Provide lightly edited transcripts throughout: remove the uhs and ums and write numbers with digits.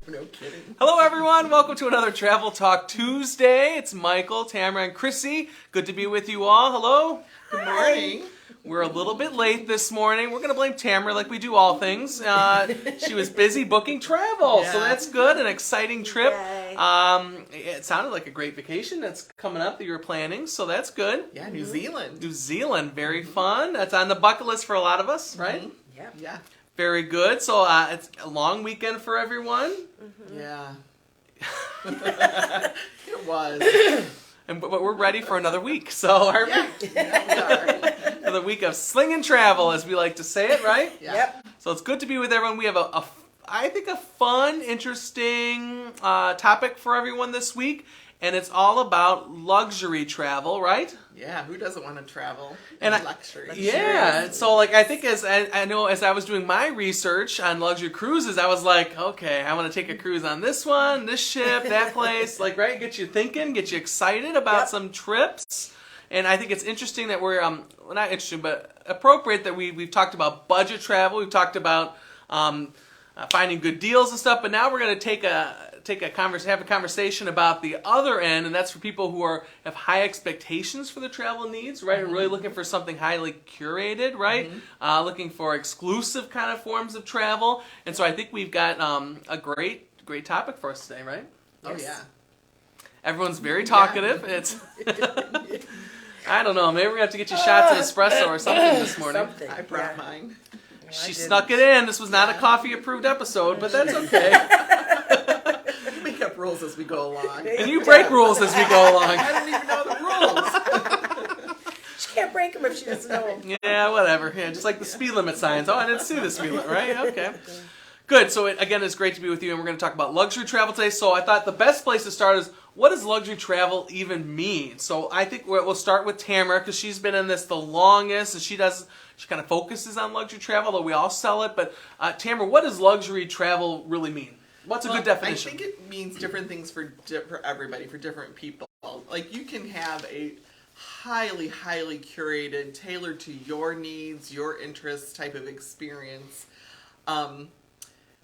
No kidding. Hello, everyone. Welcome to another Travel Talk Tuesday. It's Michael, Tamara, and Chrissy. Good to be with you all. Hello. Good morning. We're a little bit late this morning. We're going to blame Tamara like we do all things. She was busy booking travel, so that's good. An exciting trip. It sounded like a great vacation that's coming up that you were planning, so that's good. Yeah, New Zealand. New Zealand, very fun. That's on the bucket list for a lot of us, right? Mm-hmm. Yeah. Very good. So it's a long weekend for everyone. Mm-hmm. Yeah. It was. But we're ready for another week. So we are. Another week of slinging travel, as we like to say it, right? Yep. So it's good to be with everyone. We have I think a fun, interesting topic for everyone this week, and it's all about luxury travel, right? Yeah, who doesn't want to travel in luxury? Yeah, so I think as I was doing my research on luxury cruises, I was like, okay, I want to take a cruise on this one, this ship, that place, right? Get you thinking, get you excited about some trips. And I think it's interesting that we're, well, not interesting, but appropriate that we've talked about budget travel, we've talked about finding good deals and stuff, but now we're going to have a conversation about the other end, and that's for people who have high expectations for their travel needs, right? And really looking for something highly curated, right? Looking for exclusive kind of forms of travel. And so I think we've got a great topic for us today, right? Oh, yeah. Everyone's very talkative. It's I don't know, maybe we're going to have to get you shots of espresso or something this morning. I brought mine. Well, she snuck it in. This was not a coffee-approved episode, but that's okay. We make up rules as we go along. And you break rules as we go along. I don't even know the rules. She can't break them if she doesn't know them. Yeah, whatever. Yeah, just like the speed limit signs. Oh, I didn't see the speed limit, right? Okay. Good. So, again, it's great to be with you, and we're going to talk about luxury travel today. So I thought the best place to start is, what does luxury travel even mean? So I think we'll start with Tamara, because she's been in this the longest, and she kind of focuses on luxury travel, though we all sell it. But Tamara, what does luxury travel really mean? What's a good definition? I think it means different things for everybody, for different people. Like, you can have a highly, highly curated, tailored to your needs, your interests type of experience.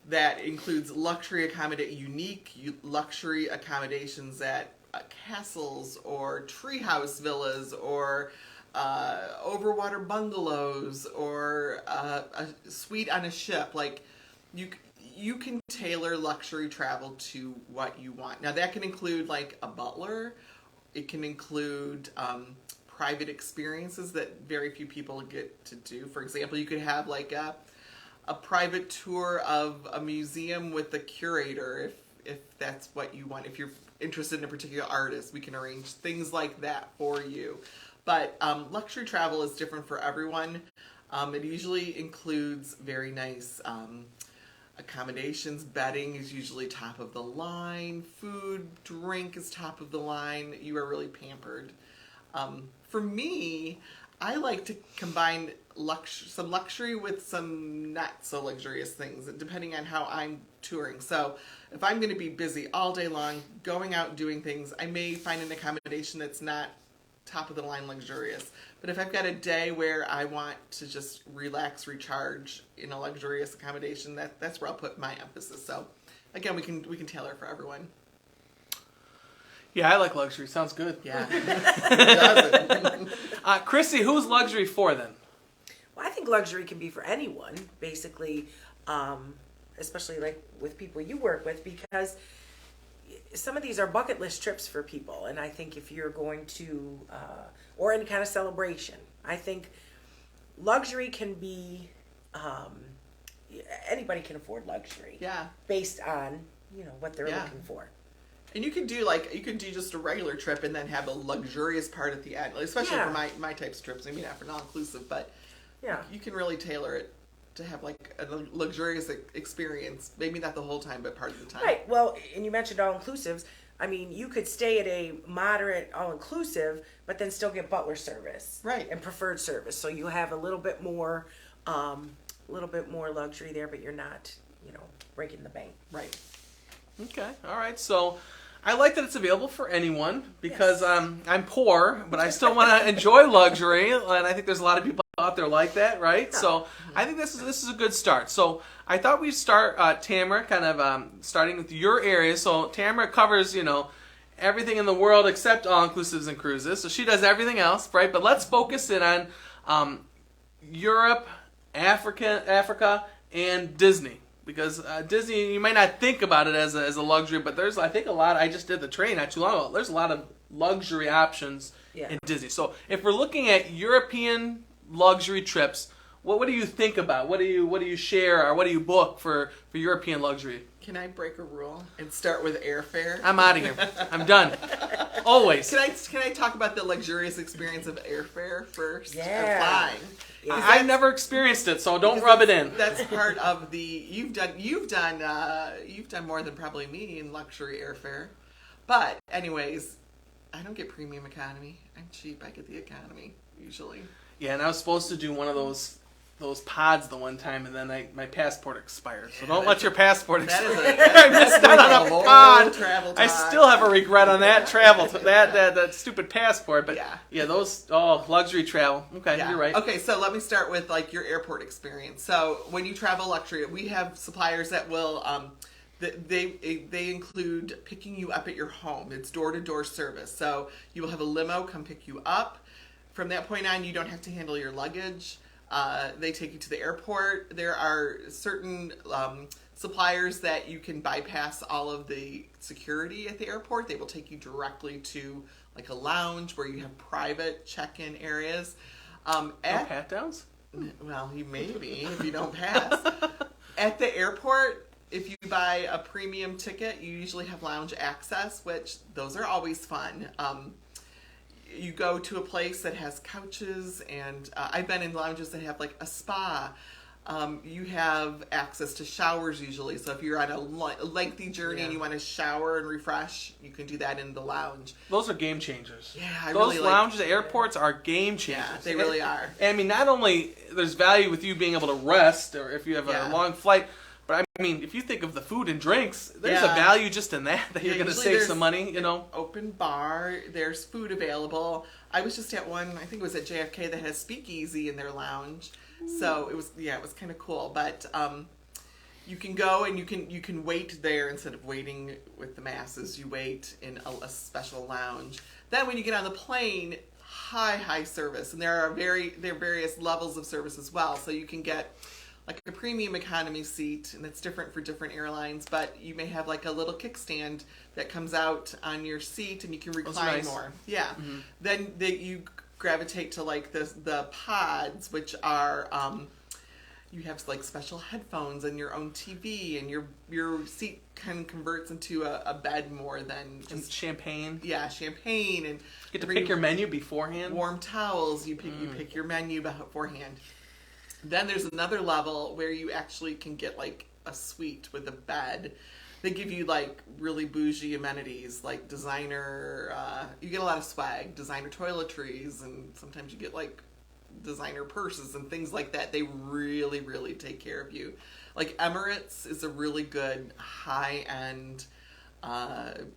That includes unique luxury accommodations at castles or treehouse villas or overwater bungalows or a suite on a ship. Like, you can tailor luxury travel to what you want. Now, that can include like a butler. It can include private experiences that very few people get to do. For example, you could have like a private tour of a museum with a curator if that's what you want. If you're interested in a particular artist, we can arrange things like that for you. But luxury travel is different for everyone. It usually includes very nice accommodations. Bedding is usually top of the line. Food, drink is top of the line. You are really pampered. For me, I like to combine some luxury with some not so luxurious things, depending on how I'm touring. So if I'm going to be busy all day long, going out and doing things, I may find an accommodation that's not top of the line luxurious. But if I've got a day where I want to just relax, recharge in a luxurious accommodation, that's where I'll put my emphasis. So again, we can tailor for everyone. Yeah, I like luxury. Sounds good. Yeah. It does. Chrissy, who's luxury for then? Well, I think luxury can be for anyone, basically, especially like with people you work with, because some of these are bucket list trips for people. And I think if you're going to, or any kind of celebration, I think luxury can be, anybody can afford luxury. Yeah. Based on, what they're looking for. And you can do just a regular trip and then have a luxurious part at the end, especially for my types of trips. I mean, not for non-inclusive, but you can really tailor it to have like a luxurious experience. Maybe not the whole time, but part of the time. Right. Well, and you mentioned all-inclusives. I mean, you could stay at a moderate all-inclusive, but then still get butler service, right, and preferred service. So you have a little bit more luxury there, but you're not, breaking the bank. Right. Okay. All right. So I like that it's available for anyone because I'm poor, but I still want to enjoy luxury, and I think there's a lot of people out there like that, right? So I think this is a good start. So I thought we'd start, Tamara, kind of starting with your area. So Tamara covers, everything in the world except all-inclusives and cruises. So she does everything else, right? But let's focus in on Europe, Africa, and Disney. Because Disney, you might not think about it as a luxury, but there's, I think, a lot. I just did the train not too long ago. There's a lot of luxury options in Disney. So if we're looking at European luxury trips, what do you think about? What do you share, or what do you book for European luxury? Can I break a rule and start with airfare? I'm out of here. I'm done. Always. Can I talk about the luxurious experience of airfare first? Yeah. Of flying. Yeah. I've never experienced it, so don't rub it in. That's part of the you've done more than probably me in luxury airfare. But anyways, I don't get premium economy. I'm cheap. I get the economy usually. Yeah, and I was supposed to do one of those pods the one time, and then my passport expired. So don't let your passport expire. I missed out on a pod. Travel I talk. still have a regret on that that stupid passport. But those luxury travel. Okay, you're right. Okay, so let me start with like your airport experience. So when you travel luxury, we have suppliers that will they include picking you up at your home. It's door-to-door service. So you will have a limo come pick you up. From that point on, you don't have to handle your luggage. They take you to the airport. There are certain suppliers that you can bypass all of the security at the airport. They will take you directly to like a lounge where you have private check-in areas. No pat-downs? Well, you may be if you don't pass. At the airport, if you buy a premium ticket, you usually have lounge access, which those are always fun. You go to a place that has couches, and I've been in lounges that have like a spa. You have access to showers usually. So if you're on a lengthy journey and you want to shower and refresh, you can do that in the lounge. Those are game changers. Yeah, those lounges at airports are game changers. Yeah, they really are. And I mean, not only there's value with you being able to rest, or if you have a long flight, but I mean, if you think of the food and drinks, there's a value just in that you're going to save some money, Open bar, there's food available. I was just at one, I think it was at JFK, that has speakeasy in their lounge. So it was kind of cool. But you can go and you can wait there instead of waiting with the masses. You wait in a special lounge. Then when you get on the plane, high service, and there are various levels of service as well. So you can get like a premium economy seat, and it's different for different airlines, but you may have like a little kickstand that comes out on your seat and you can recline more. Yeah. Mm-hmm. Then you gravitate to like the pods, which are you have like special headphones and your own TV, and your seat kind of converts into a bed more than just and champagne. Yeah, champagne, and you get to pick your menu beforehand. Warm towels. You pick your menu beforehand. Then there's another level where you actually can get like a suite with a bed. They give you like really bougie amenities, like designer, you get a lot of swag, designer toiletries, and sometimes you get like designer purses and things like that. They really, really take care of you. Like Emirates is a really good high-end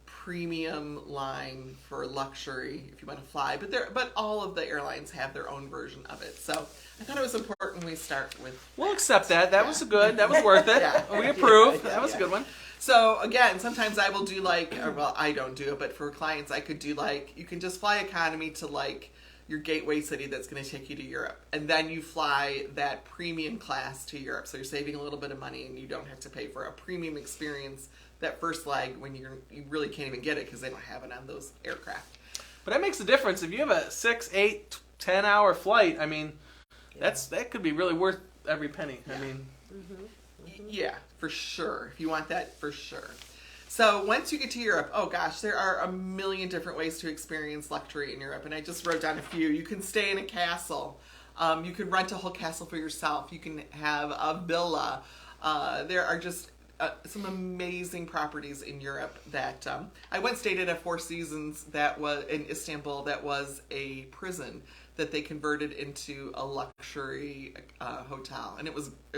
premium line for luxury if you want to fly, but all of the airlines have their own version of it. So I thought it was important we start with. We'll accept that. That was good. That was worth it. We approve. That was a good one. So again, sometimes I will do like, I don't do it, but for clients I could do like, you can just fly economy to like your gateway city that's going to take you to Europe, and then you fly that premium class to Europe. So you're saving a little bit of money, and you don't have to pay for a premium experience that first leg when you really can't even get it because they don't have it on those aircraft. But that makes a difference. If you have a 6, 8, 10-hour flight, I mean, that could be really worth every penny. Yeah. I mean, yeah, for sure. If you want that, for sure. So once you get to Europe, oh gosh, there are a million different ways to experience luxury in Europe, and I just wrote down a few. You can stay in a castle. You can rent a whole castle for yourself. You can have a villa. There are just some amazing properties in Europe that I once stayed at a Four Seasons that was in Istanbul that was a prison that they converted into a luxury hotel, and it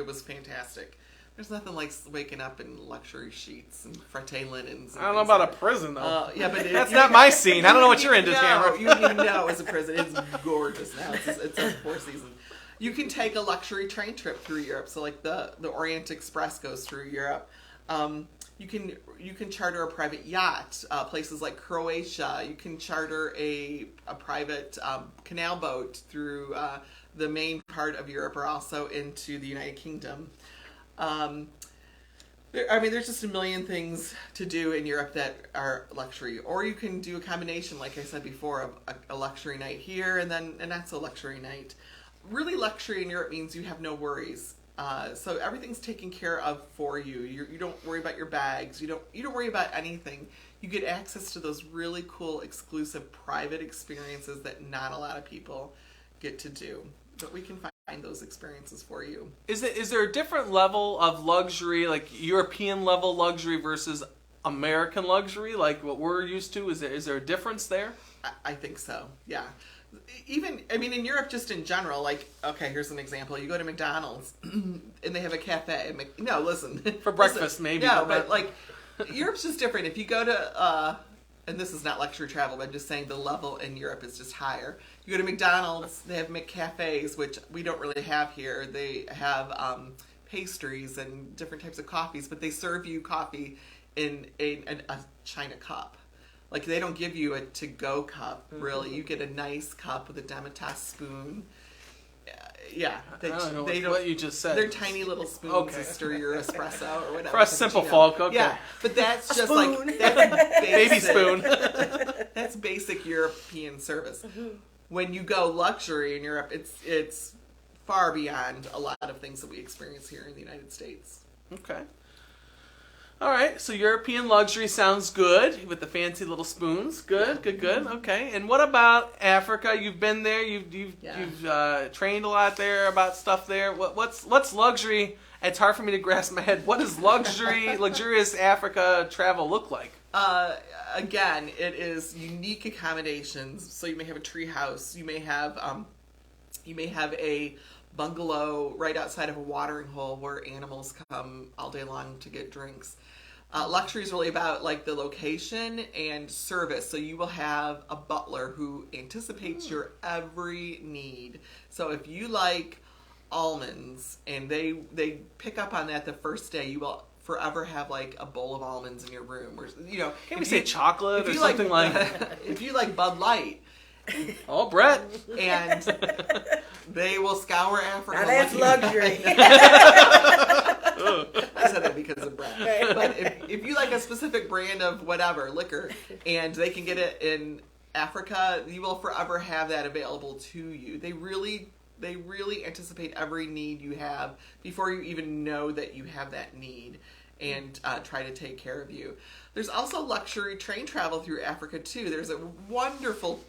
was fantastic. There's nothing like waking up in luxury sheets and frette linens. I don't know about a prison though. Yeah, but that's not my scene. I don't know what you're into, Tamara. You know it's a prison. It's gorgeous now. It's a Four Seasons. You can take a luxury train trip through Europe. So like the Orient Express goes through Europe. You can charter a private yacht. Places like Croatia. You can charter a private canal boat through the main part of Europe, or also into the United Kingdom. There's just a million things to do in Europe that are luxury. Or you can do a combination, like I said before, of a luxury night here and then a not so luxury night. Really, luxury in Europe means you have no worries. So everything's taken care of for you. You don't worry about your bags. You don't worry about anything. You get access to those really cool, exclusive, private experiences that not a lot of people get to do. But we can find those experiences for you. Is there a different level of luxury, like European level luxury versus American luxury, like what we're used to? Is there a difference there? I think so. Yeah. Even, in Europe, just in general, like, okay, here's an example. You go to McDonald's and they have a cafe. No, listen. For breakfast, maybe. No, but like, Europe's just different. If you go to, and this is not luxury travel, but I'm just saying the level in Europe is just higher. You go to McDonald's, they have McCafes, which we don't really have here. They have pastries and different types of coffees, but they serve you coffee in a china cup. Like, they don't give you a to-go cup, really. You get a nice cup with a Demetas spoon. Yeah. I don't know what you just said. They're tiny little spoons to stir your espresso or whatever. For us simple folk, okay. Yeah, but that's just spoon. like, that's basic. Baby spoon. That's basic European service. When you go luxury in Europe, it's far beyond a lot of things that we experience here in the United States. Okay. All right, so European luxury sounds good with the fancy little spoons. Good. Okay, and what about Africa? You've been there. You've trained a lot there about stuff there. What's luxury? It's hard for me to grasp my head. What does luxurious Africa travel look like? Again, it is unique accommodations. So you may have a tree house. You may have a bungalow right outside of a watering hole where animals come all day long to get drinks. Luxury is really about like the location and service. So you will have a butler who anticipates your every need. So if you like almonds and they pick up on that the first day, you will forever have like a bowl of almonds in your room. Or Can we say chocolate or something like if you like Bud Light. Oh, Brett. And they will scour Africa. Now that's luxury. I said that because of Brett. But if you like a specific brand of whatever, liquor, and they can get it in Africa, you will forever have that available to you. They really anticipate every need you have before you even know that you have that need, and try to take care of you. There's also luxury train travel through Africa too. There's a wonderful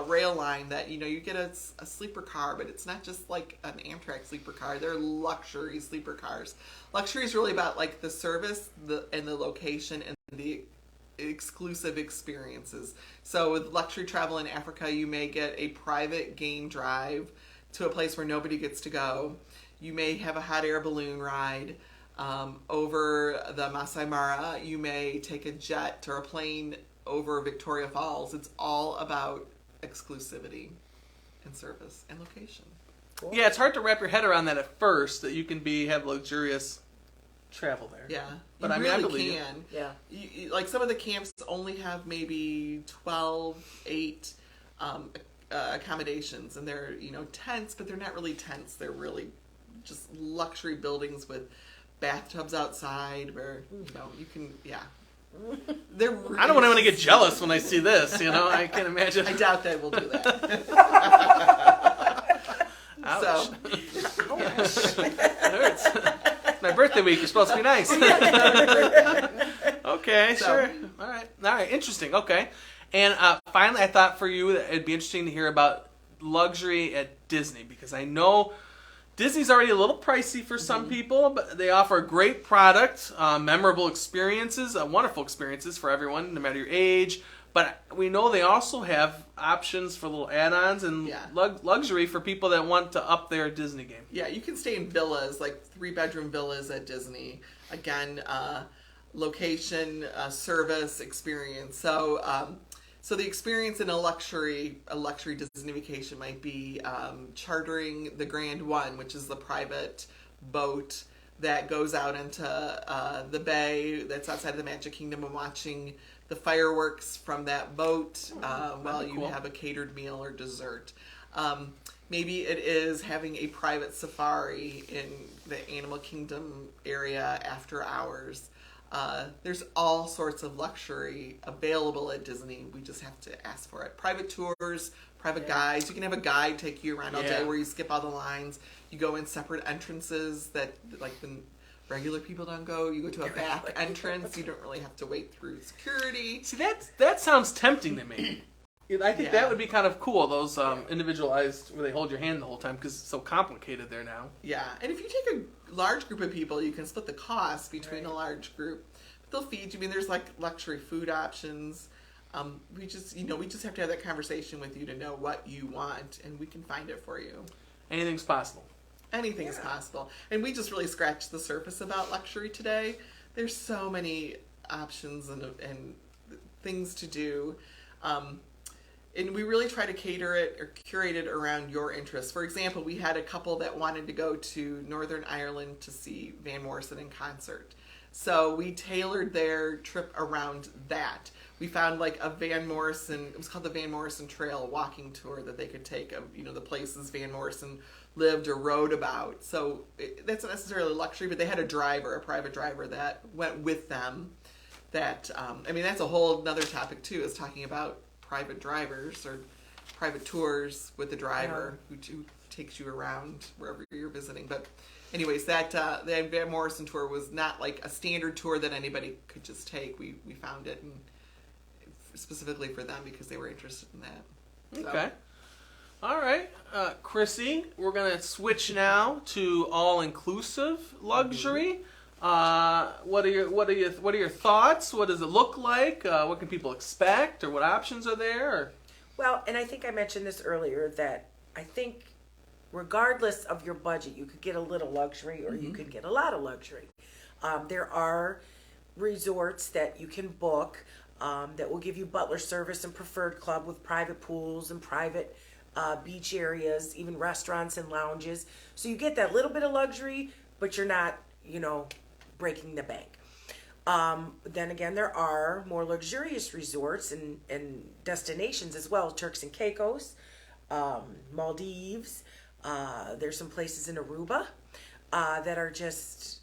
rail line that you get a sleeper car, but it's not just like an Amtrak sleeper car. They're luxury sleeper cars. Luxury is really about like the service, and the location, and the exclusive experiences. So with luxury travel in Africa, you may get a private game drive to a place where nobody gets to go. You may have a hot air balloon ride over the Masai Mara. You may take a jet or a plane over Victoria Falls. It's all about exclusivity and service and location. Cool. Yeah, it's hard to wrap your head around that at first, that you can have luxurious travel there. Yeah, but you I really believe can. Yeah. Like some of the camps only have maybe 8 accommodations, and they're tents, but they're not really tents. They're really just luxury buildings with bathtubs outside where you can They're really I don't want anyone to get jealous when I see this. I can't imagine. I doubt they will do that. Ouch. So, It hurts. It's my birthday week. You're supposed to be nice. Okay, So- sure. All right. Interesting. Okay. And finally, I thought for you that it'd be interesting to hear about luxury at Disney, because I know Disney's already a little pricey for some people, but they offer a great product, memorable experiences, wonderful experiences for everyone, no matter your age. But we know they also have options for little add-ons and luxury for people that want to up their Disney game. yeah, you can stay in villas, like 3-bedroom villas at Disney. Again, location, service, experience. So So the experience in a luxury Disney vacation might be chartering the Grand One, which is the private boat that goes out into the bay that's outside the Magic Kingdom, and watching the fireworks from that boat while you have a catered meal or dessert. Maybe it is having a private safari in the Animal Kingdom area after hours. There's all sorts of luxury available at Disney. We just have to ask for it. Private tours, private guides. You can have a guide take you around all day where you skip all the lines. You go in separate entrances that like the regular people don't go. You go to a back entrance. You don't really have to wait through security. See, that sounds tempting to me. I think that would be kind of cool, those individualized, where they hold your hand the whole time, because it's so complicated there now. Yeah, and if you take a large group of people, you can split the cost between a large group. They'll feed you. I mean, there's like luxury food options. We just have to have that conversation with you to know what you want, and we can find it for you. Anything's possible. Anything is possible. And we just really scratched the surface about luxury today. There's so many options and things to do. And we really try to cater it or curate it around your interests. For example, we had a couple that wanted to go to Northern Ireland to see Van Morrison in concert. So we tailored their trip around that. We found like a Van Morrison, it was called the Van Morrison Trail walking tour that they could take of, the places Van Morrison lived or wrote about. So that's not necessarily luxury, but they had a private driver that went with them. That, that's a whole other topic too, is talking about private drivers or private tours with the driver who takes you around wherever you're visiting. But anyways, that Van Morrison tour was not like a standard tour that anybody could just take. We found it specifically for them because they were interested in that. So. Okay. All right, Chrissy, we're gonna switch now to all-inclusive luxury. What are your thoughts? What does it look like? What can people expect, or what options are there? Or? Well, and I think I mentioned this earlier, that I think regardless of your budget, you could get a little luxury or you could get a lot of luxury. There are resorts that you can book that will give you butler service and preferred club with private pools and private beach areas, even restaurants and lounges. So you get that little bit of luxury, but you're not, breaking the bank. Then again, there are more luxurious resorts and destinations as well. Turks and Caicos, Maldives. There's some places in Aruba that are just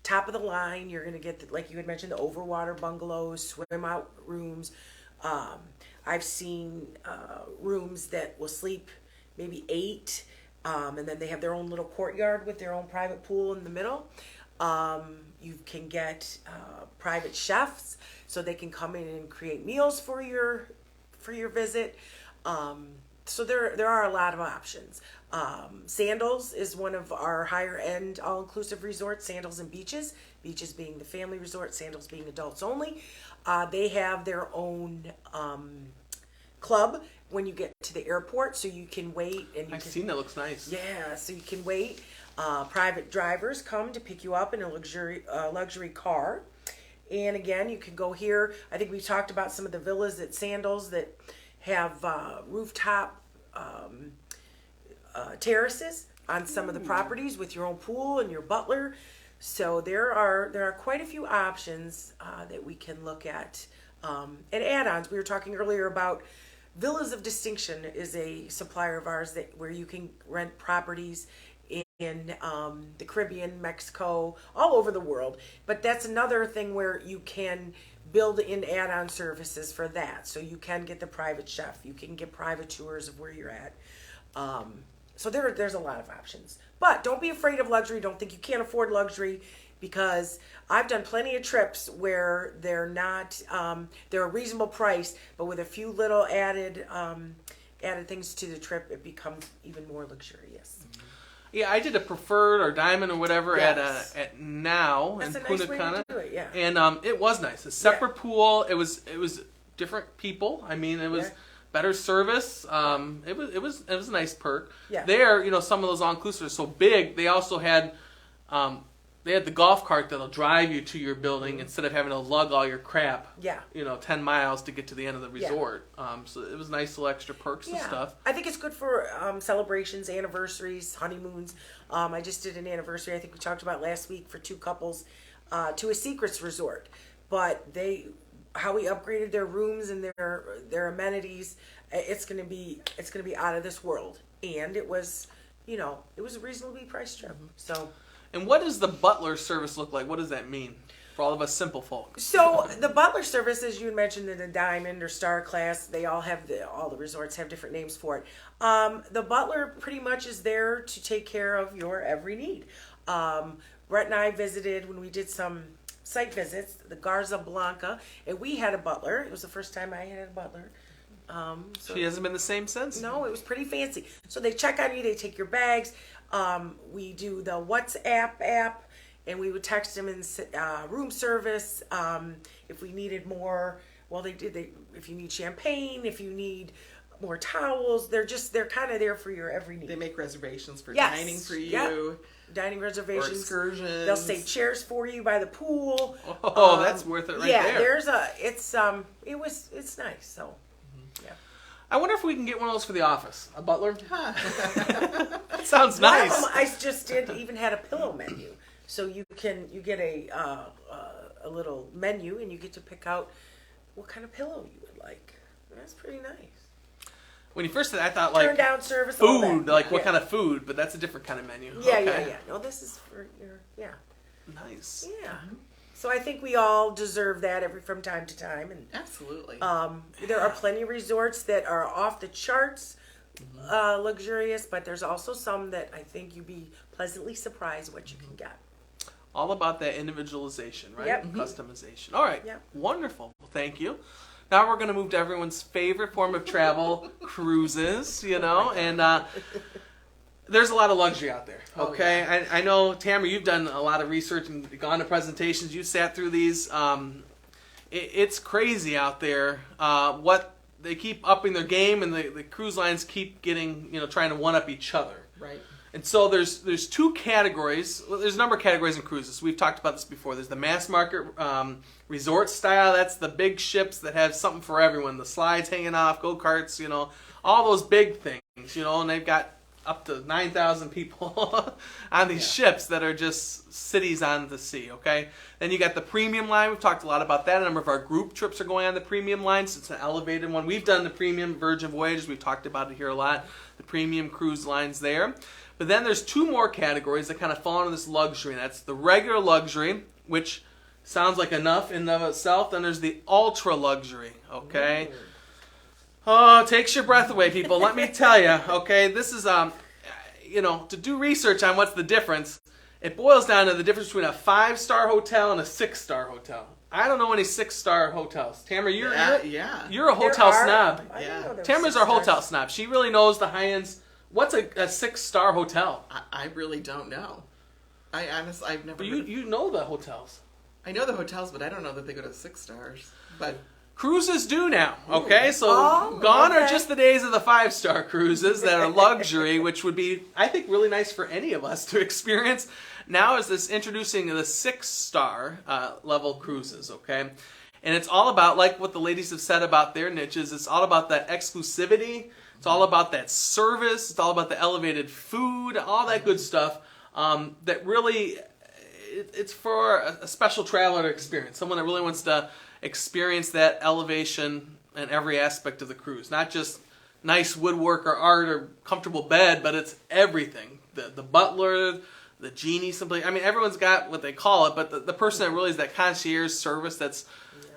top of the line. You're going to get, like you had mentioned, the overwater bungalows, swim out rooms. I've seen rooms that will sleep maybe 8, and then they have their own little courtyard with their own private pool in the middle. You can get private chefs, so they can come in and create meals for your visit. So there are a lot of options. Sandals is one of our higher end all-inclusive resorts, Sandals and Beaches. Beaches being the family resort, Sandals being adults only. They have their own club when you get to the airport, so you can wait. And I've seen that, looks nice. Yeah, so you can wait. Private drivers come to pick you up in a luxury car. And again, you can go here. I think we talked about some of the villas at Sandals that have rooftop terraces on some of the properties with your own pool and your butler. So there are quite a few options that we can look at. And add-ons. We were talking earlier about Villas of Distinction is a supplier of ours where you can rent properties in the Caribbean, Mexico, all over the world. But that's another thing where you can build in add-on services for that. So you can get the private chef. You can get private tours of where you're at. So there's a lot of options. But don't be afraid of luxury. Don't think you can't afford luxury, because I've done plenty of trips where they're not, they're a reasonable price, but with a few little added things to the trip, it becomes even more luxurious. Yeah, I did a preferred or diamond or whatever at Now in That's Punta a nice way Cana, to do it, yeah. And it was nice. A separate pool. It was different people. I mean, it was better service. It was a nice perk. Yeah. There, some of those all inclusive are so big. They also had they had the golf cart that'll drive you to your building instead of having to lug all your crap. Yeah. 10 miles to get to the end of the Yeah. resort. So it was nice little extra perks and stuff. I think it's good for celebrations, anniversaries, honeymoons. I just did an anniversary, I think we talked about last week, for 2 couples to a Secrets resort. But how we upgraded their rooms and their amenities, it's gonna be out of this world. And it was, it was a reasonably priced trip. So. And what does the butler service look like? What does that mean for all of us simple folk? So the butler service, as you mentioned, in the Diamond or Star class, they all have all the resorts have different names for it. The butler pretty much is there to take care of your every need. Brett and I visited when we did some site visits, the Garza Blanca, and we had a butler. It was the first time I had a butler. So She hasn't been the same since? No, it was pretty fancy. So they check on you, they take your bags. We do the WhatsApp app, and we would text them in room service. If we needed more, well, if you need champagne, if you need more towels, they're kind of there for your every need. They make reservations for Yes. dining for you. Yep. Dining Or reservations. excursions. They'll say chairs for you by the pool. Oh, that's worth it right there. It's nice. So, yeah. I wonder if we can get one of those for the office. A butler? Huh. That sounds One of nice. them I just did even had a pillow menu, so you get a little menu and you get to pick out what kind of pillow you would like. That's pretty nice. When you first said that, I thought Turn like down service. all food, that. like what Yeah. kind of food, but that's a different kind of menu. Yeah, Okay. yeah. No, this is for your Nice. yeah. So I think we all deserve that from time to time, and Absolutely. there are plenty of resorts that are off the charts, luxurious, but there's also some that I think you'd be pleasantly surprised what you can get. All about that individualization, right? Yep. Customization. All right. Yep. Wonderful. Well, thank you. Now we're going to move to everyone's favorite form of travel, cruises, and there's a lot of luxury out there, okay? Oh, yeah. I know, Tamara, you've done a lot of research and gone to presentations. You sat through these. It's crazy out there. What they keep upping their game, and the cruise lines keep getting, trying to one-up each other. Right. And so there's 2 categories. Well, there's a number of categories in cruises. We've talked about this before. There's the mass market resort style. That's the big ships that have something for everyone. The slides hanging off, go-karts, all those big things, and they've got up to 9,000 people on these ships that are just cities on the sea, okay? Then you got the premium line. We've talked a lot about that. A number of our group trips are going on the premium line, so it's an elevated one. We've done the premium Virgin Voyages. We've talked about it here a lot, the premium cruise lines there. But then there's 2 more categories that kind of fall into this luxury. That's the regular luxury, which sounds like enough in and of itself. Then there's the ultra luxury, okay? Ooh. Oh, it takes your breath away, people. Let me tell you, okay? This is, to do research on what's the difference, it boils down to the difference between a 5-star hotel and a 6-star hotel. I don't know any 6-star hotels. Tamara, you're a hotel snob. Yeah. Tamara's our hotel snob. She really knows the high ends. What's a 6-star hotel? I really don't know. I honestly, I've never. But you know the hotels. I know the hotels, but I don't know that they go to 6 stars. But cruises do now. Okay, so gone are just the days of the 5-star cruises that are luxury, which would be, I think, really nice for any of us to experience. Now is this introducing the 6-star level cruises. Okay. And it's all about, like what the ladies have said about their niches, it's all about that exclusivity. It's all about that service. It's all about the elevated food, all that good stuff. That really, it's for a special traveler experience. Someone that really wants to experience that elevation in every aspect of the cruise. Not just nice woodwork or art or comfortable bed, but it's everything. The butler, the genie, simply. I mean, everyone's got what they call it, but the person that really is that concierge service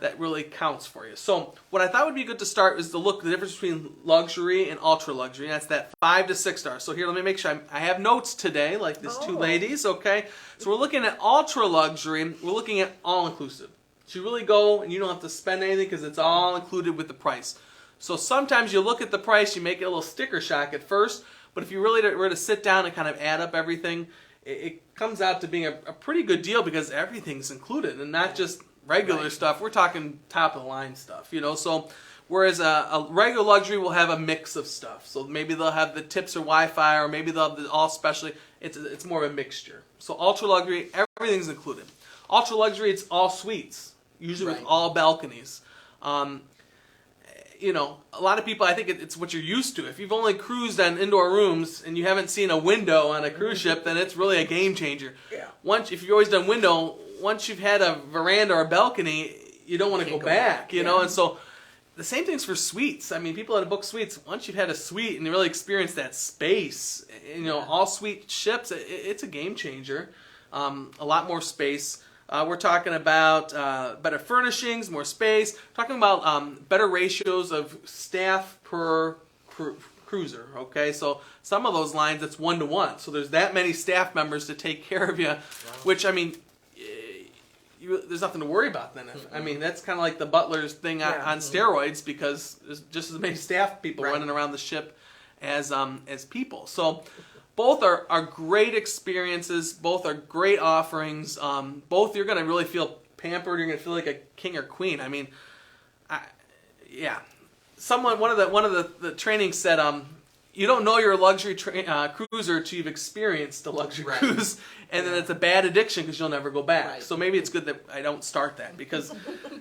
that really counts for you. So what I thought would be good to start is to look at the difference between luxury and ultra luxury. And that's that 5 to 6 stars. So here, let me make sure I have notes today, like these 2 ladies, okay? So we're looking at ultra luxury. We're looking at all-inclusive. So you really go and you don't have to spend anything because it's all included with the price. So sometimes you look at the price, you make it a little sticker shock at first, but if you really were to sit down and kind of add up everything, it comes out to being a pretty good deal because everything's included and not just regular stuff. We're talking top of the line stuff, So Whereas a regular luxury will have a mix of stuff. So maybe they'll have the tips or Wi-Fi, or maybe they'll have the all specialty. It's more of a mixture. So ultra luxury, everything's included. Ultra luxury, it's all suites, usually with all balconies. You know, a lot of people, I think it's what you're used to. If you've only cruised on indoor rooms and you haven't seen a window on a cruise ship, then it's really a game changer. Yeah. If you've always done window, once you've had a veranda or a balcony, you don't want to go back, you know? And so the same thing's for suites. I mean, people that book suites, once you've had a suite and you really experience that space, you know, all suite ships, it's a game changer. A lot more space. We're talking about better furnishings, more space. Talking about better ratios of staff per cruiser. Okay, so some of those lines it's 1-to-1. So there's that many staff members to take care of you, which I mean, there's nothing to worry about then. I mean, that's kind of like the butler's thing on steroids, because there's just as many staff people running around the ship as people. So both are great experiences. Both are great offerings. Both you're going to really feel pampered. You're going to feel like a king or queen. I mean, one of the trainings said, you don't know you're a luxury cruiser until you've experienced a luxury cruise, and then it's a bad addiction because you'll never go back. Right. So maybe it's good that I don't start that, because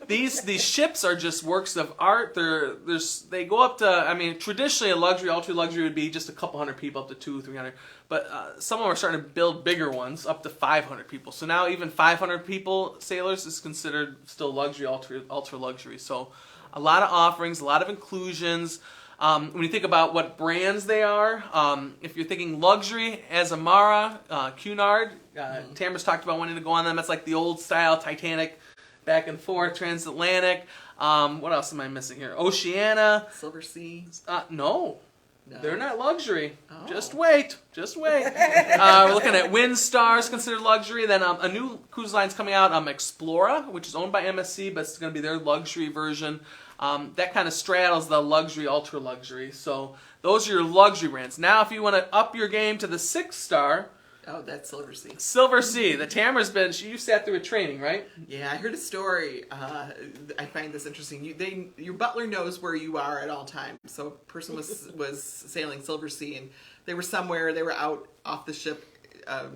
these ships are just works of art. They go up to, I mean, traditionally a luxury, ultra luxury would be just a couple hundred people, up to 200-300. But some of them are starting to build bigger ones, up to 500 people. So now even 500 people sailors is considered still luxury, ultra luxury. So a lot of offerings, a lot of inclusions. When you think about what brands they are, if you're thinking luxury, Azamara, Cunard, Tamara's talked about wanting to go on them. That's like the old style Titanic, back and forth, transatlantic. What else am I missing here? Oceana. Silver Sea. No. They're not luxury. Oh. Just wait. We're looking at Windstar's considered luxury. Then a new cruise line's coming out, Explora, which is owned by MSC, but it's going to be their luxury version. That kind of straddles the luxury, ultra luxury. So those are your luxury brands. Now, if you want to up your game to the 6-star. Oh, that's Silver Sea. Silver Sea. The Tamara's been, you sat through a training, right? Yeah, I heard a story. I find this interesting. Your butler knows where you are at all times. So a person was sailing Silver Sea, and they were somewhere. They were out off the ship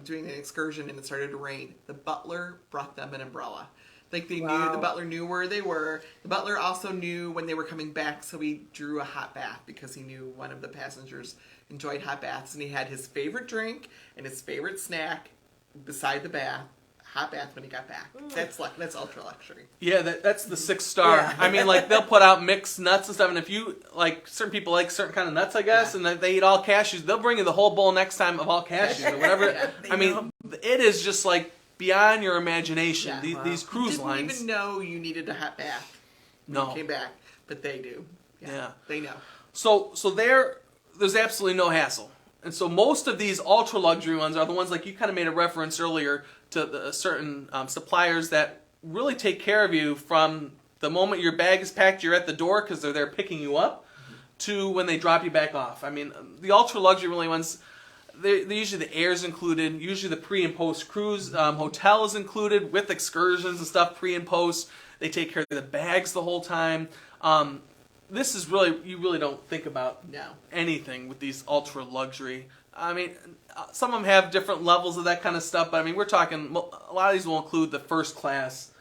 doing an excursion, and it started to rain. The butler brought them an umbrella. Like they knew, the butler knew where they were. The butler also knew when they were coming back, so he drew a hot bath because he knew one of the passengers enjoyed hot baths, and he had his favorite drink and his favorite snack beside the hot bath when he got back. That's ultra luxury. Yeah, that's the 6-star. Yeah. I mean, like they'll put out mixed nuts and stuff, and if you like, certain people like certain kind of nuts, I guess, and they eat all cashews, they'll bring you the whole bowl next time of all cashews or whatever. I mean, it is just like beyond your imagination. These cruise lines. You didn't even know you needed a hot bath when you came back, but they do. Yeah, they know. So there's absolutely no hassle. And so most of these ultra luxury ones are the ones, like you kind of made a reference earlier to the certain suppliers that really take care of you from the moment your bag is packed, you're at the door because they're there picking you up, to when they drop you back off. I mean, the ultra luxury really ones, they usually the air's included, usually the pre and post cruise hotel is included with excursions and stuff pre and post. They take care of the bags the whole time. This is really, you really don't think about anything with these ultra luxury. I mean, some of them have different levels of that kind of stuff, but I mean, we're talking, a lot of these will include the first class,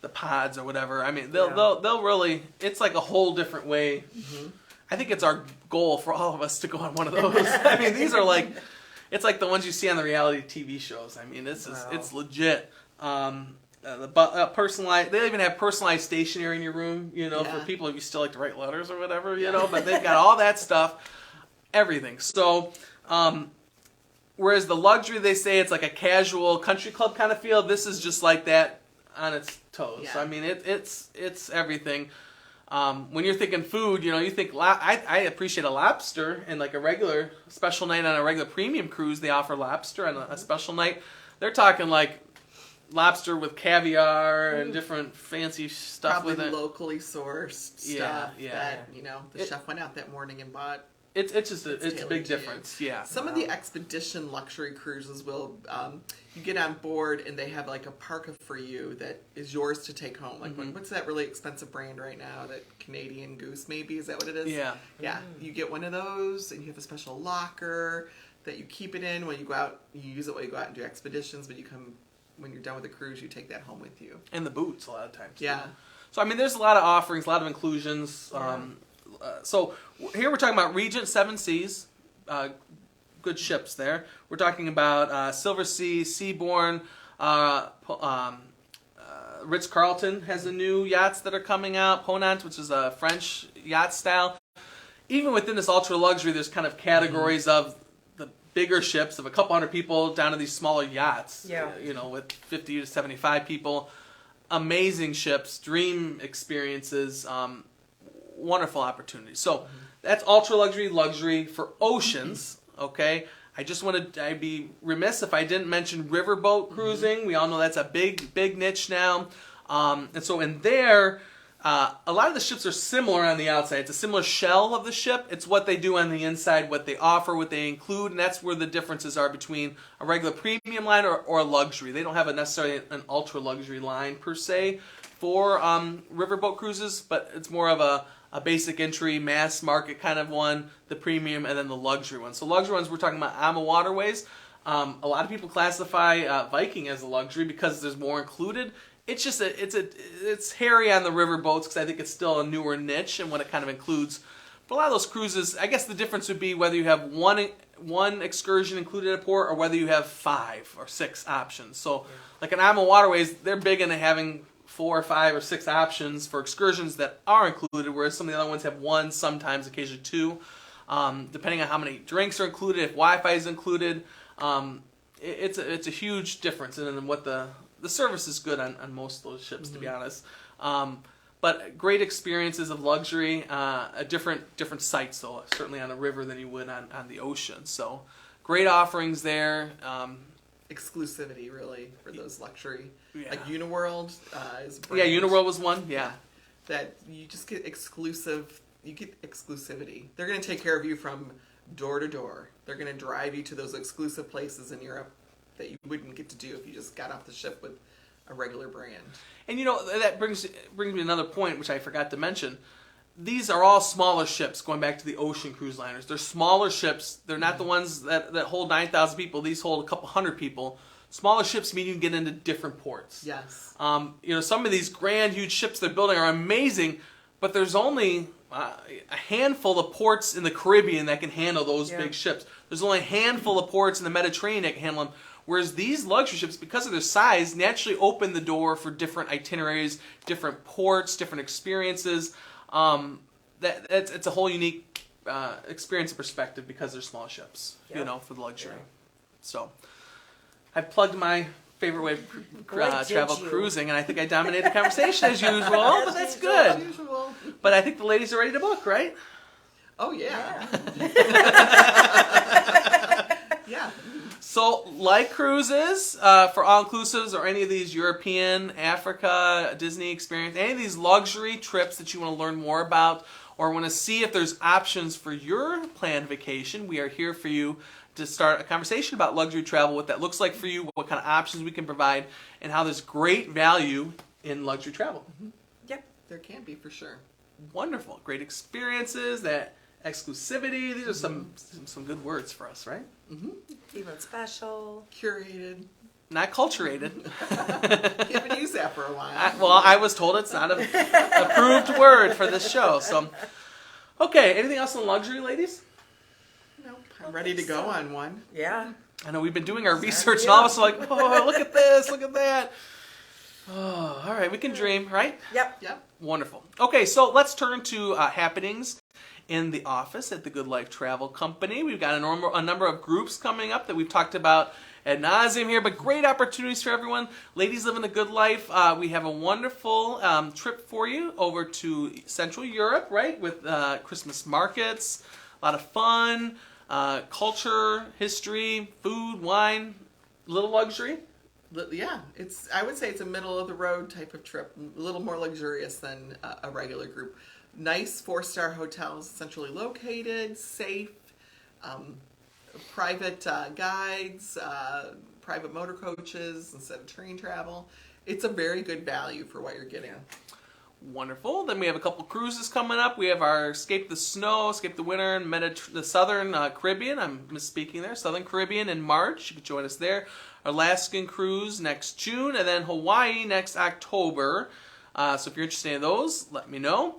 the pods or whatever. I mean, they'll really, it's like a whole different way. Mm-hmm. I think it's our goal for all of us to go on one of those. I mean, these are like, it's like the ones you see on the reality TV shows. I mean, it's legit. Personalized. They even have personalized stationery in your room, for people if you still like to write letters or whatever, But they've got all that stuff, everything. So, whereas the luxury, they say it's like a casual country club kind of feel. This is just like that on its toes. Yeah. I mean, it's everything. When you're thinking food, you think I appreciate a lobster, and like a regular special night on a regular premium cruise, they offer lobster on a special night. They're talking like lobster with caviar and different fancy stuff with it. Probably locally sourced stuff that, the chef went out that morning and bought. It's just it's a tailored big to you. difference. Yeah. Some of the expedition luxury cruises will, you get on board and they have like a parka for you that is yours to take home. Like, what's that really expensive brand right now? That Canadian Goose, maybe? Is that what it is? Yeah. Yeah. You get one of those and you have a special locker that you keep it in when you go out. You use it when you go out and do expeditions, but when you're done with the cruise, you take that home with you. And the boots a lot of times. Yeah. Too. So I mean, there's a lot of offerings, a lot of inclusions. So here we're talking about Regent Seven Seas, good ships there. We're talking about Silver Sea, Seabourn, Ritz-Carlton has the new yachts that are coming out. Ponant, which is a French yacht style. Even within this ultra luxury, there's kind of categories of the bigger ships of a couple hundred people down to these smaller yachts. Yeah. With 50 to 75 people. Amazing ships, dream experiences, wonderful opportunities. So that's ultra luxury for oceans. Okay, I'd be remiss if I didn't mention riverboat cruising. We all know that's a big niche now. And so in there, a lot of the ships are similar on the outside. It's a similar shell of the ship. It's what they do on the inside, what they offer, what they include, and that's where the differences are between a regular premium line or a luxury. They don't have necessarily an ultra luxury line per se for riverboat cruises, but it's more of a basic entry, mass market kind of one, the premium, and then the luxury one. So luxury ones, we're talking about AMA Waterways. A lot of people classify Viking as a luxury because there's more included. It's just it's hairy on the river boats because I think it's still a newer niche and what it kind of includes. But a lot of those cruises, I guess the difference would be whether you have one excursion included at a port or whether you have 5 or 6 options. So like an AMA Waterways, they're big into having 4 or 5 or 6 options for excursions that are included, whereas some of the other ones have 1, sometimes occasionally 2, depending on how many drinks are included, if Wi-Fi is included. It's a huge difference in what the service is good on most of those ships, to be honest. But great experiences of luxury, different sights though, certainly on a river than you would on the ocean. So great offerings there. Exclusivity really for those luxury. Yeah. Like Uniworld is a Yeah, brand Uniworld was one. Yeah. that you just get exclusive. You get exclusivity. They're going to take care of you from door to door. They're going to drive you to those exclusive places in Europe that you wouldn't get to do if you just got off the ship with a regular brand. And that brings me to another point which I forgot to mention. These are all smaller ships, going back to the ocean cruise liners. They're smaller ships. They're not the ones that hold 9,000 people. These hold a couple hundred people. Smaller ships mean you can get into different ports. Yes. Some of these grand, huge ships they're building are amazing, but there's only a handful of ports in the Caribbean that can handle those big ships. There's only a handful of ports in the Mediterranean that can handle them. Whereas these luxury ships, because of their size, naturally open the door for different itineraries, different ports, different experiences. It's a whole unique experience and perspective because they're small ships, for the luxury. Yeah. So I've plugged my favorite way of travel cruising, and I think I dominated the conversation as usual, but that's good. As usual. But I think the ladies are ready to book, right? Oh, yeah. Yeah. So, like cruises, for all-inclusives or any of these European, Africa, Disney experience, any of these luxury trips that you want to learn more about or want to see if there's options for your planned vacation, we are here for you to start a conversation about luxury travel, what that looks like for you, what kind of options we can provide, and how there's great value in luxury travel. Yep. There can be, for sure. Wonderful. Great experiences, that exclusivity. These are some good words for us, right? Even special. Curated. Not culturated. You haven't used that for a while. I was told it's not an approved word for this show. So, okay. Anything else on luxury, ladies? Nope. I'm ready to go on one. Yeah. I know we've been doing our research and all of us are like, oh, look at this, look at that. Oh, all right. We can dream, right? Yep. Wonderful. Okay, so let's turn to happenings in the office at the Good Life Travel Company. We've got a number of groups coming up that we've talked about ad nauseum here, but great opportunities for everyone. Ladies living a good life. We have a wonderful trip for you over to Central Europe, right, with Christmas markets, a lot of fun, culture, history, food, wine, little luxury. Yeah, I would say it's a middle of the road type of trip, a little more luxurious than a regular group. nice 4-star hotels, centrally located, safe, private guides, private motor coaches instead of train travel. It's a very good value for what you're getting. Wonderful. Then we have a couple cruises coming up. We have our Escape the Snow, Escape the Winter, and the Southern Caribbean. I'm misspeaking there. Southern Caribbean in March. You can join us there. Alaskan cruise next June, and then Hawaii next October. So if you're interested in those, let me know.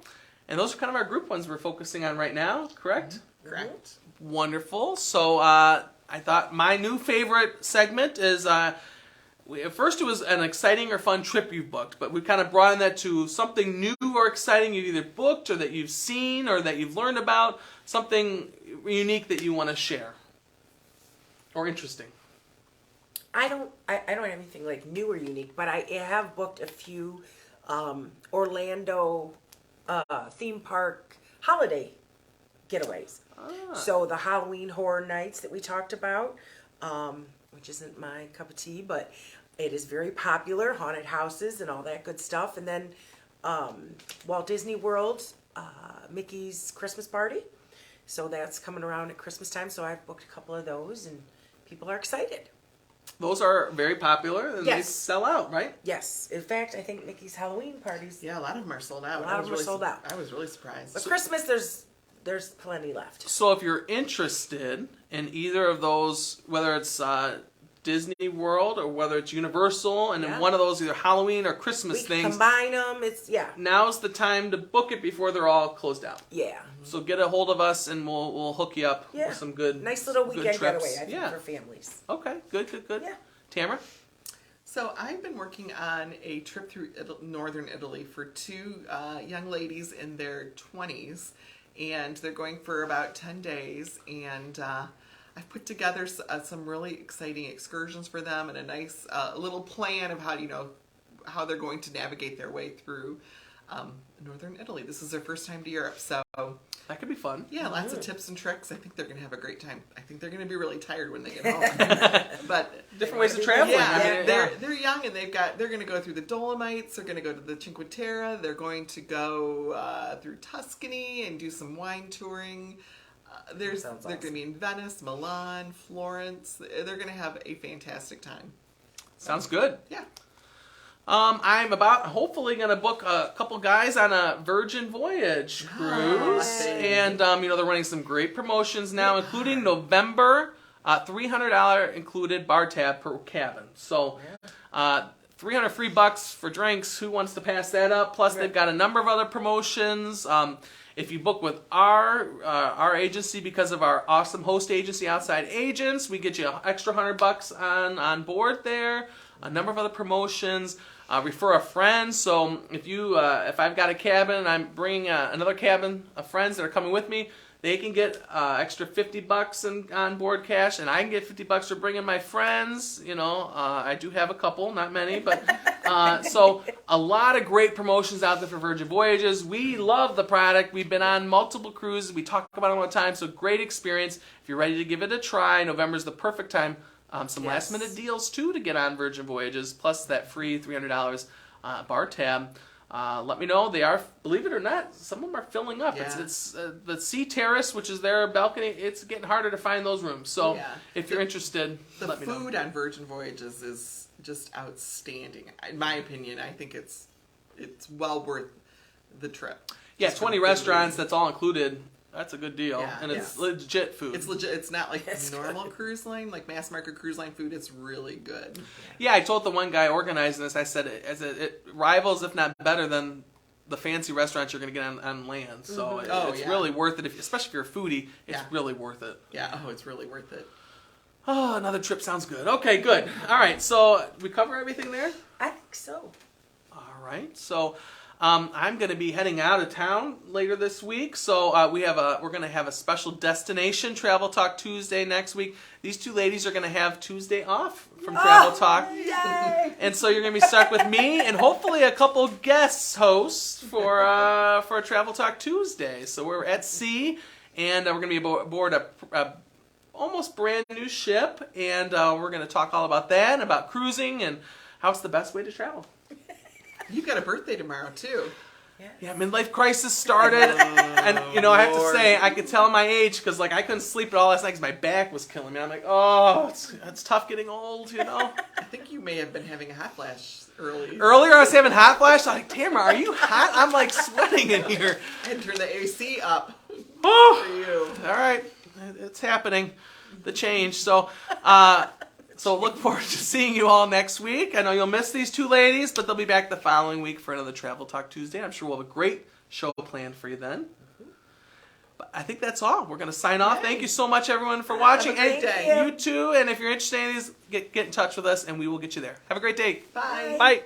And those are kind of our group ones we're focusing on right now, correct? Mm-hmm. Correct. Wonderful. So I thought my new favorite segment is... at first it was an exciting or fun trip you've booked, but we've kind of broadened that to something new or exciting you've either booked or that you've seen or that you've learned about, something unique that you want to share or interesting. I don't have anything like new or unique, but I have booked a few Orlando theme park holiday getaways. So the Halloween Horror Nights that we talked about, which isn't my cup of tea, but it is very popular, haunted houses and all that good stuff. And then Walt Disney World, Mickey's Christmas Party. So that's coming around at Christmas time. So I've booked a couple of those and people are excited. Those are very popular and they Yes. sell out, right? Yes. In fact, I think Mickey's Halloween parties. Yeah, a lot of them are sold out. A lot of them are sold out. I was really surprised. But Christmas, there's plenty left. So if you're interested in either of those, whether it's Disney World or whether it's Universal, and in one of those either Halloween or Christmas We can things, combine them. now's the time to book it before they're all closed out. Yeah. So get a hold of us and we'll hook you up with some good Nice little good weekend trips. getaway, I think, for families. Okay, good. Yeah. Tamara? So I've been working on a trip through northern Italy for two young ladies in their 20s, and they're going for about 10 days, and I've put together some really exciting excursions for them and a nice little plan of how they're going to navigate their way through northern Italy. This is their first time to Europe, so That could be fun. yeah, lots of tips and tricks. I think they're going to have a great time. I think they're going to be really tired when they get home. But Different ways of traveling. yeah, I mean, they're young and they're going to go through the Dolomites. They're going to go to the Cinque Terre. They're going to go through Tuscany and do some wine touring. They're going to be in Venice, Milan, Florence. They're going to have a fantastic time. Sounds good. Yeah. I'm hopefully going to book a couple guys on a Virgin Voyage cruise. Yay. And, they're running some great promotions now, including November, $300 included bar tab per cabin. So, $300 free bucks for drinks. Who wants to pass that up? Plus, they've got a number of other promotions. If you book with our agency, because of our awesome host agency, Outside Agents, we get you an extra $100 on board there. A number of other promotions. Refer a friend. So if I've got a cabin and I'm bringing another cabin of friends that are coming with me, they can get extra $50 on board cash, and I can get $50 for bringing my friends. I do have a couple, not many, but so a lot of great promotions out there for Virgin Voyages. We love the product. We've been on multiple cruises. We talk about it all the time. So great experience. If you're ready to give it a try, November's the perfect time. Some last minute deals too to get on Virgin Voyages, plus that free $300 bar tab. Let me know. They are, believe it or not, some of them are filling up. Yeah. It's the Sea Terrace, which is their balcony. It's getting harder to find those rooms. So if you're interested, let me know. The food on Virgin Voyages is just outstanding. In my opinion, I think it's well worth the trip. Yeah, Just 20 for the restaurants. food. That's all included. That's a good deal, Yeah, and it's yes. legit food. It's legit. It's not like That's normal cruise line, like mass market cruise line food. It's really good. Yeah, I told the one guy organizing this, I said it rivals, if not better than the fancy restaurants you're going to get on land. So it's really worth it, especially if you're a foodie. It's really worth it. Yeah. Oh, it's really worth it. Oh, another trip sounds good. Okay, good. All right, so we cover everything there? I think so. All right, so I'm going to be heading out of town later this week, so we're going to have a special destination Travel Talk Tuesday next week. These two ladies are going to have Tuesday off from Travel Talk, Yay! and so you're going to be stuck with me and hopefully a couple guest hosts for a Travel Talk Tuesday. So we're at sea, and we're going to be aboard a almost brand new ship, and we're going to talk all about that and about cruising and how it's the best way to travel. You've got a birthday tomorrow too. Yeah, midlife crisis started, and I have to say, I could tell my age because like I couldn't sleep at all last night because my back was killing me. I'm like, oh, it's tough getting old, I think you may have been having a hot flash early. Earlier, I was having hot flash. I'm like, Tamara, are you hot? I'm like sweating in here. And turn the AC up Oh, for you. all right, it's happening, the change. So look forward to seeing you all next week. I know you'll miss these two ladies, but they'll be back the following week for another Travel Talk Tuesday. I'm sure we'll have a great show planned for you then. But I think that's all. We're going to sign off. Yay. Thank you so much, everyone, for watching. Have a great And day. you too. And if you're interested in these, get in touch with us, and we will get you there. Have a great day. Bye. Bye.